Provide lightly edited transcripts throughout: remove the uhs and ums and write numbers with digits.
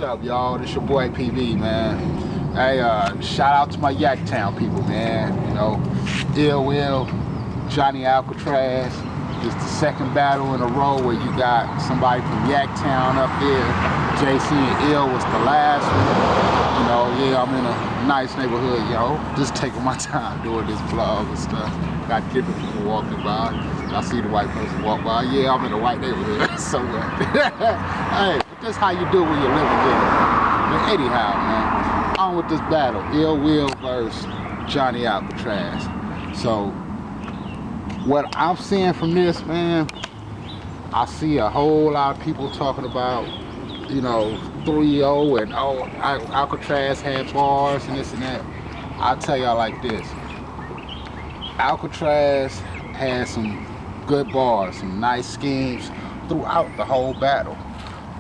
up, y'all? This your boy PV, man. Hey, shout out to my Yaktown people, man. You know, Ill Will, Johnie Alcatraz. It's the second battle in a row where you got somebody from Yaktown up there. JC and Ill was the last one. You know, yeah, I'm in a nice neighborhood, yo. Just taking my time doing this vlog and stuff. Got different people walking by. I see the white person walk by. Yeah, I'm in a white neighborhood. So hey, but that's how you do when you're living there. But anyhow, man, on with this battle. Ill Will versus Johnie Alcatraz. So what I'm seeing from this, man, I see a whole lot of people talking about, you know, 3-0 and oh, Alcatraz had bars and this and that. I'll tell y'all like this. Alcatraz had some good bars, some nice schemes throughout the whole battle.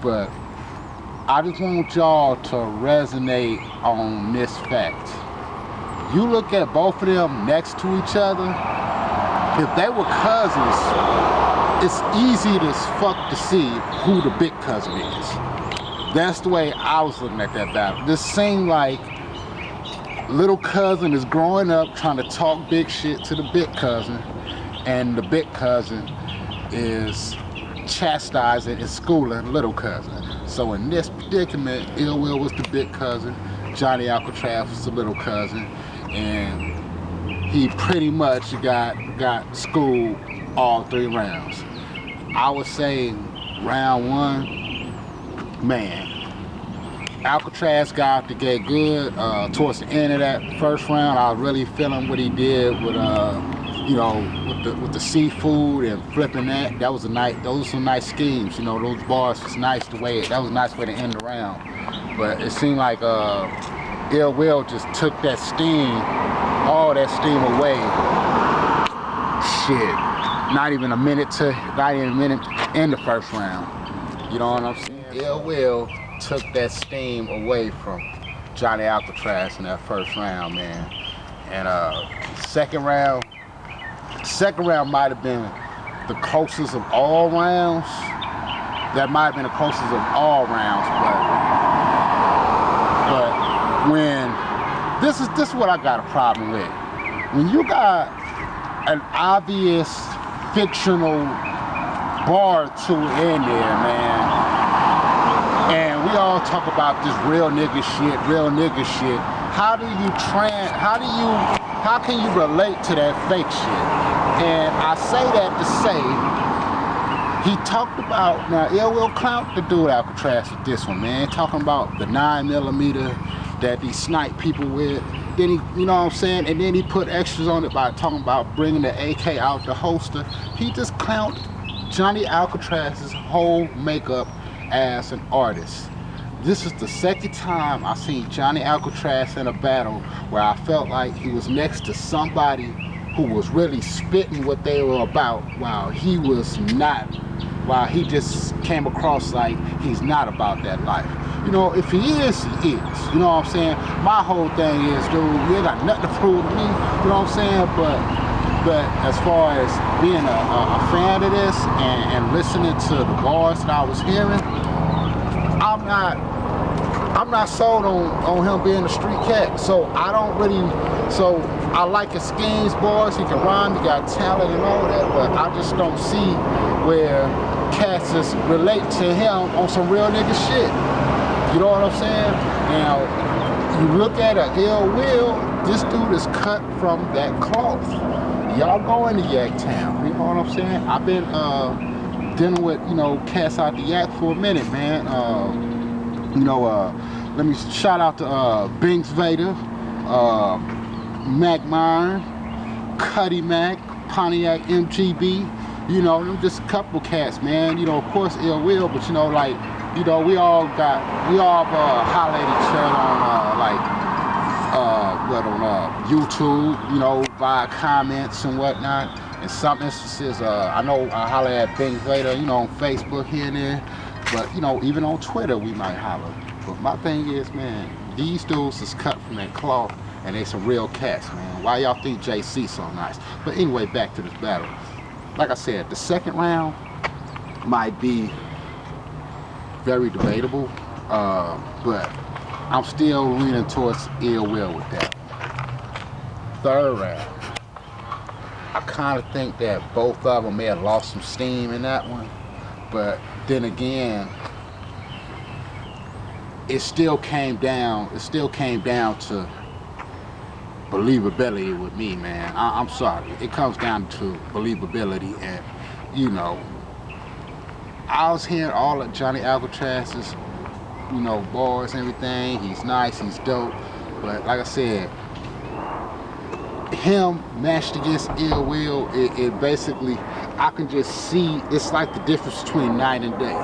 But I just want y'all to resonate on this fact. You look at both of them next to each other, if they were cousins, it's easy as fuck to see who the big cousin is. That's the way I was looking at that battle. This seemed like little cousin is growing up trying to talk big shit to the big cousin, and the big cousin is chastising and schooling little cousin. So in this predicament, Ill Will was the big cousin, Johnie Alcatraz was the little cousin, and he pretty much got schooled all 3 rounds. I would say round 1, man, Alcatraz got out the gate good. Towards the end of that first round, I was really feeling what he did with you know, with the seafood and flipping that. That was those were some nice schemes. You know, those bars was nice that was a nice way to end the round. But it seemed like Ill Will just took that steam, all that steam away. Shit, not even a minute in the first round. You know what I'm saying? Ill Will took that steam away from Johnie Alcatraz in that first round, man. And second round might have been the closest of all rounds. That might have been the closest of all rounds, but when this is what I got a problem with. When you got an obvious fictional bar to in there, man, and we all talk about this real nigga shit. How can you relate to that fake shit? And I say that to say, he talked about, now Ill Will clowned the dude Alcatraz with this one, man, talking about the 9mm that he sniped people with. Then he, you know what I'm saying? And then he put extras on it by talking about bringing the AK out the holster. He just clowned Johnie Alcatraz's whole makeup as an artist. This is the second time I've seen Johnie Alcatraz in a battle where I felt like he was next to somebody who was really spitting what they were about while he just came across like he's not about that life. You know, if he is, he is. You know what I'm saying? My whole thing is, dude, you ain't got nothing to prove to me. You know what I'm saying? But as far as being a fan of this and listening to the bars that I was hearing, I'm not sold on him being a street cat. So I like his schemes, bars, he can rhyme, he got talent and all that, but I just don't see where cats just relate to him on some real nigga shit. You know what I'm saying? Now, you look at a Ill Will, this dude is cut from that cloth. Y'all go into Yaktown, you know what I'm saying? I've been dealing with, you know, cats out the yak for a minute, man. You know, let me shout out to Binks Vader, Mac Myron, Cuddy Mac, Pontiac MGB, you know, them just a couple cats, man. You know, of course Ill Will, but you know, like, you know, we all hollered at each other on YouTube, you know, via comments and whatnot. In some instances, I know I holler at Binks Vader, you know, on Facebook here and there, but you know, even on Twitter we might holler. But my thing is, man, these dudes is cut from that cloth, and they some real cats, man. Why y'all think JC so nice? But anyway, back to this battle. Like I said, the second round might be very debatable. But I'm still leaning towards Ill Will with that. Third round. I kind of think that both of them may have lost some steam in that one. But then again, it still came down to believability with me, man. I'm sorry. It comes down to believability. And, you know, I was hearing all of Johnie Alcatraz's, you know, bars and everything. He's nice, he's dope. But like I said, him matched against Ill Will, it basically, I can just see, it's like the difference between night and day.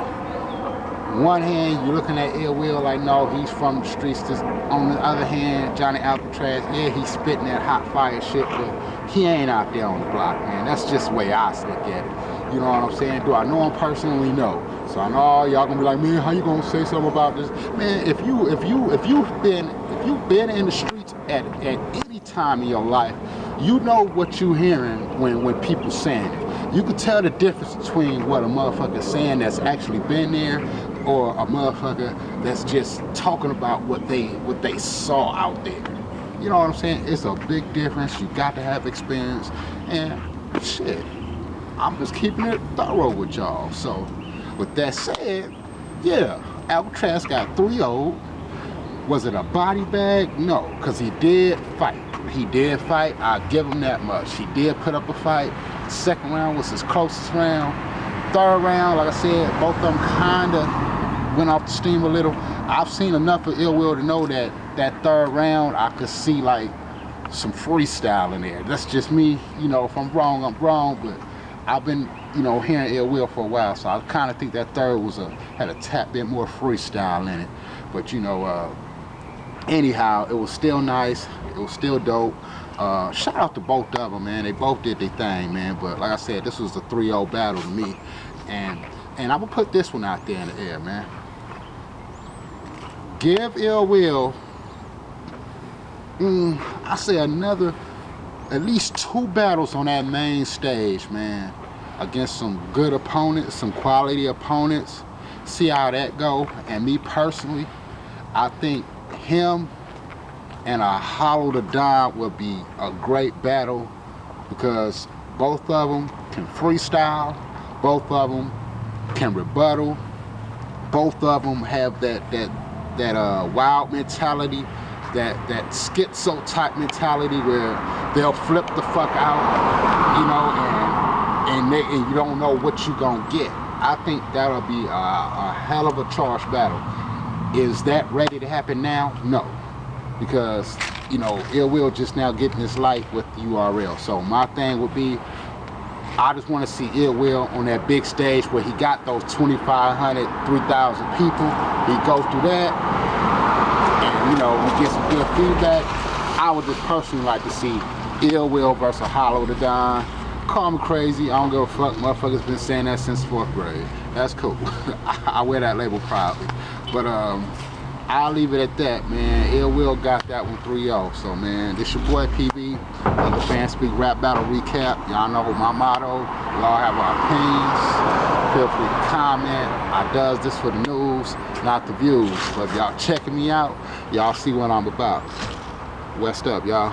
One hand, you're looking at Ill Will like, no, he's from the streets. On the other hand, Johnie Alcatraz, yeah, he's spitting that hot fire shit, but he ain't out there on the block, man. That's just the way I look at it. You know what I'm saying? Do I know him personally? No. So I know y'all gonna be like, man, how you gonna say something about this? Man, if you've been in the streets at any time in your life, you know what you're hearing when people saying it. You can tell the difference between what a motherfucker saying that's actually been there, or a motherfucker that's just talking about what they saw out there. You know what I'm saying? It's a big difference. You got to have experience. And shit, I'm just keeping it thorough with y'all. So with that said, yeah, Alcatraz got 3-0. Was it a body bag? No, because he did fight. I'll give him that much. He did put up a fight. Second round was his closest round. Third round, like I said, both of them kind of went off the steam a little. I've seen enough of Ill Will to know that third round, I could see like some freestyle in there. That's just me. You know, if I'm wrong, I'm wrong. But I've been, you know, hearing Ill Will for a while, so I kind of think that third had a tap bit more freestyle in it. But you know, anyhow, it was still nice. It was still dope. Shout out to both of them, man. They both did their thing, man. But like I said, this was a 3-0 battle to me. And I'm going to put this one out there in the air, man. Give Ill Will, I say at least 2 battles on that main stage, man. Against some good opponents, some quality opponents. See how that go. And me personally, I think him and a Hollow the Don would be a great battle, because both of them can freestyle, both of them can rebuttal, both of them have that wild mentality, that schizo type mentality where they'll flip the fuck out, you know, and you don't know what you're gonna get. I think that'll be a hell of a charged battle. Is that ready to happen now? No. Because, you know, Ill Will just now getting his life with the URL. So my thing would be, I just want to see Ill Will on that big stage where he got those 2,500, 3,000 people. He go through that, and, you know, we get some good feedback. I would just personally like to see Ill Will versus Hollow the Don. Call me crazy, I don't give a fuck. Motherfuckers been saying that since 4th grade. That's cool. I wear that label proudly. But I'll leave it at that, man. Ill Will got that one 3-0. So, man, this your boy PB, the FanSpeak Rap Battle Recap. Y'all know my motto. We all have our opinions. Feel free to comment. I does this for the news, not the views. But if y'all checking me out, y'all see what I'm about. West up, y'all.